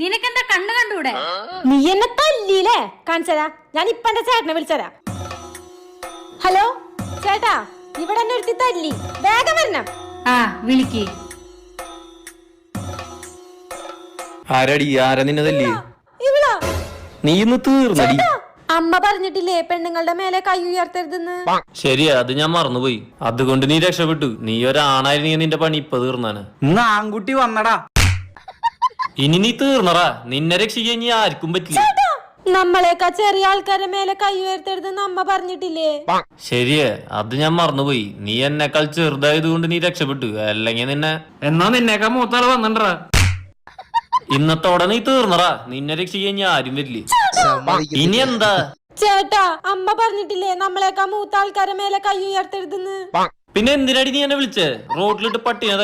നിനക്കെന്താ കണ്ണു കണ്ടൂടെ? നീ എന്നെ തല്ലിയില്ലേ? കാണിച്ചരാ, ഞാൻ ഇപ്പൊ എന്റെ ചേട്ടനെ വിളിച്ചരാ. ഹലോ ചേട്ടാ, ഇവിടെ എന്നെ ഒരുത്തി തല്ലി, വേഗം വരണം. ആ വിളിക്ക്. ആരടി? ആരാ നിന്നെ തല്ലി? ഇവിടാ. നീ ഇന്ന് തീർന്നടി. അമ്മ പറഞ്ഞിട്ടില്ലേ പെണ്ണുങ്ങളുടെ മേലെ കൈ ഉയർത്തരുതെന്ന്? ശരിയാ, അത് ഞാൻ മറന്നുപോയി. അതുകൊണ്ട് നീ രക്ഷപ്പെട്ടു. നീ ഒരാണായിരുന്നെങ്കിൽ നിന്റെ പണി ഇപ്പൊ തീർന്നാണ്. ഇന്ന് ആൺകുട്ടി വന്നടാ. ഇനി നീ തീർന്നറാ. നിന്നെ രക്ഷിക്കാൻ ഇനി ആർക്കും പറ്റില്ല. നമ്മളെക്കാ ചെറിയ ആൾക്കാരുടെ മേലെ കൈ ഉയർത്തരുതെന്ന് അമ്മ പറഞ്ഞിട്ടില്ലേ? ശരിയാ, അത് ഞാൻ മറന്നുപോയി. നീ എന്നെക്കാൾ ചെറുതായത് കൊണ്ട് നീ രക്ഷപ്പെട്ടു. അല്ലെങ്കിൽ നിന്നെ എന്നാ നിന്നേക്കാ മൂത്താള് വന്നിട്ടറാ. ഇന്നത്തോടെ നീ തീർന്നറാ. നിന്നെ രക്ഷിക്കാൻ ഇനി ആരും വരില്ലേ. ഇനി എന്താ? ചേട്ടാ, അമ്മ പറഞ്ഞിട്ടില്ലേ നമ്മളെക്കാ മൂത്ത ആൾക്കാരുടെ മേലെ കൈ ഉയർത്തരുതെന്ന്? പിന്നെ എന്തിനടി നീ എന്നെ വിളിച്ചേ? റോഡിലിട്ട് പട്ടിനെ